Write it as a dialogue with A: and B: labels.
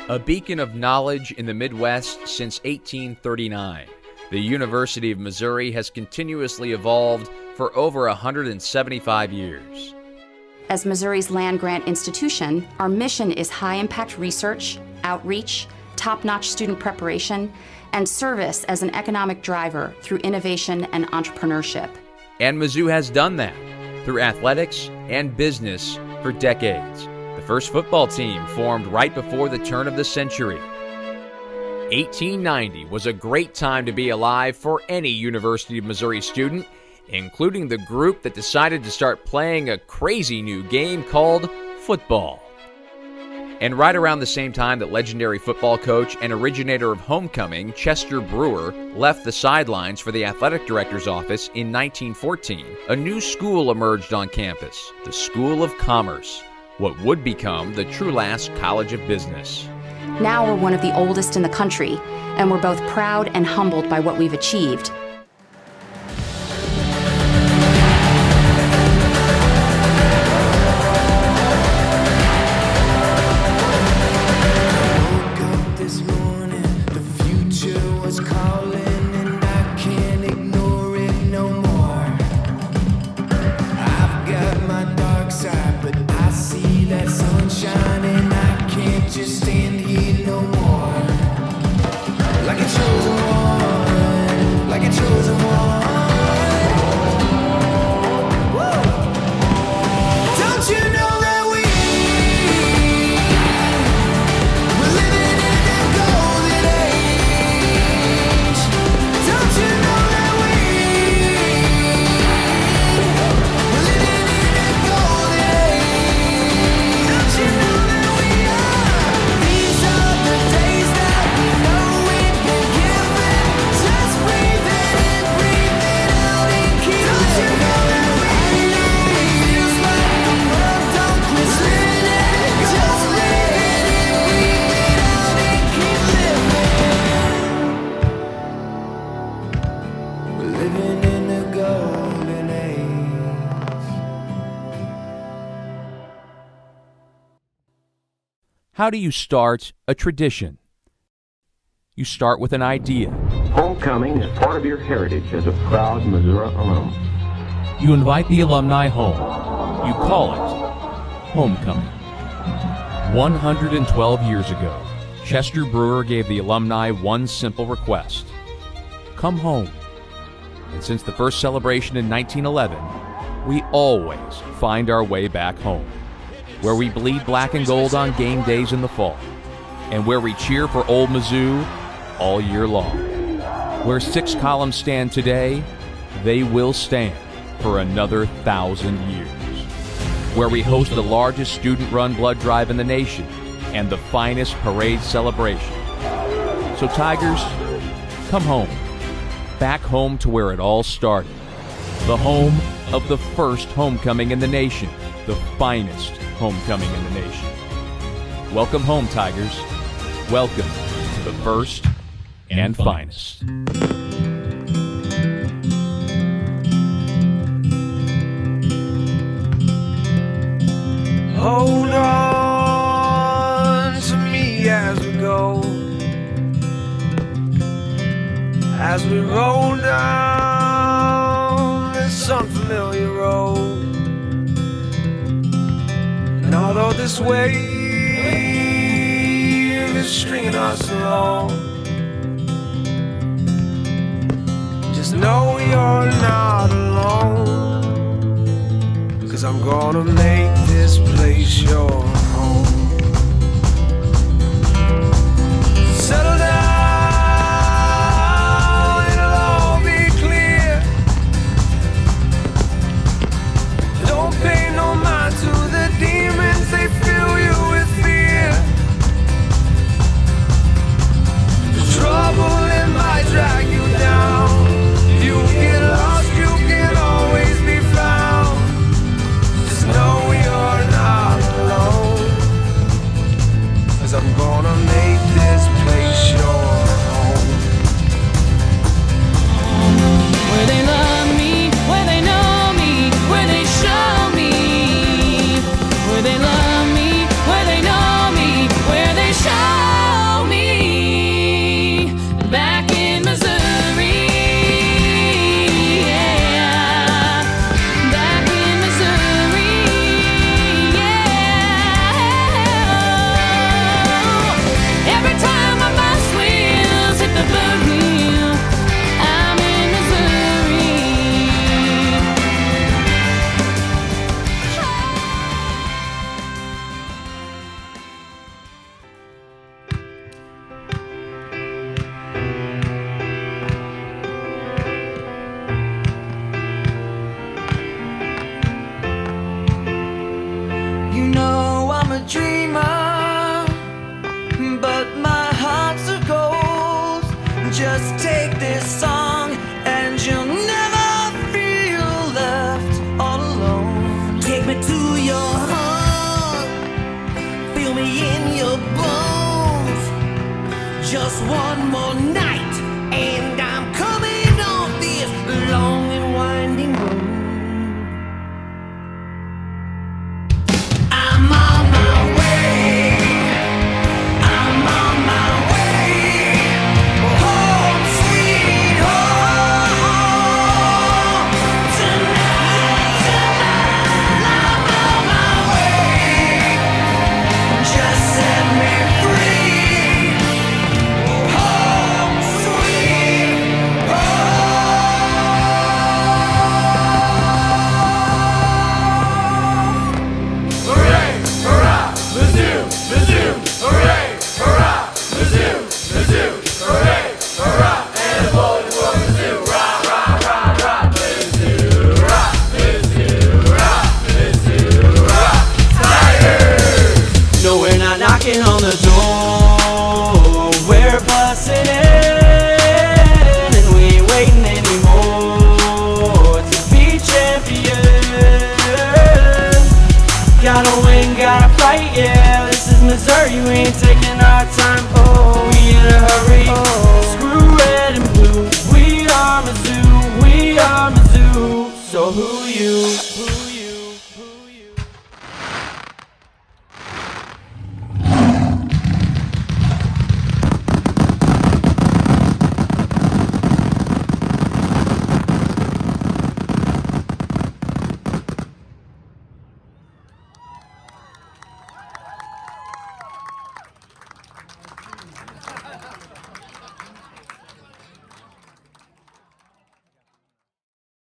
A: A beacon of knowledge in the Midwest since 1839, the University of Missouri has continuously evolved for over 175 years.
B: As Missouri's land-grant institution, our mission is high-impact research, outreach, top-notch student preparation, and service as an economic driver through innovation and entrepreneurship.
A: And Mizzou has done that through athletics and business for decades. The first football team formed right before the turn of the century. 1890 was a great time to be alive for any University of Missouri student, including the group that decided to start playing a crazy new game called football. And right around the same time that legendary football coach and originator of homecoming, Chester Brewer, left the sidelines for the athletic director's office in 1914, a new school emerged on campus, the School of Commerce, what would become the Trulaske College of Business.
B: Now we're one of the oldest in the country, and we're both proud and humbled by what we've achieved.
A: How do you start a tradition? You start with an idea.
C: Homecoming is part of your heritage as a proud Missouri alum.
A: You invite the alumni home. You call it homecoming. 112 years ago, Chester Brewer gave the alumni one simple request: come home. And since the first celebration in 1911, we always find our way back home, where we bleed black and gold on game days in the fall, and where we cheer for Old Mizzou all year long. Where 6 columns stand today, they will stand for another 1,000 years. Where we host the largest student-run blood drive in the nation and the finest parade celebration. So Tigers, come home. Back home to where it all started. The home of the first homecoming in the nation, the finest homecoming in the nation. Welcome home, Tigers. Welcome to the first and finest.
D: Hold on to me as we go, as we roll down this unfamiliar road. And although this wave is stringing us along, just know you're not alone, 'cause I'm gonna make this place your home. Settle down, it'll all be clear. Don't pay no mind to the demons, they fill you with fear. The trouble, it might drag you down. You get lost, you can always be found. Just know you're not alone. You know I'm a dreamer, but my heart's a gold. Just take this song and you'll never feel left all alone.
E: Take me to your heart, feel me in your bones. Just one more night and I'm coming off this long and winding road. I'm on my way, I'm on my way, home sweet home. Tonight, I'm on my way, just set me free. Home sweet
D: Hooray, hurrah, Mizzou, Mizzou, hooray, hurrah, Mizzou, Mizzou, hooray, hurrah, and a bullet for Mizzou, rah, rah, rah, rah, Mizzou, rah, Mizzou, rah, Mizzou, rah, Tigers!
E: No, we're not knocking on the door, we're busting in, and we ain't waiting anymore to be champions. Gotta win, gotta fight, yeah, this is Missouri, we ain't taking our time, oh, we in a hurry, screw red and blue, we are Mizzou, so who you?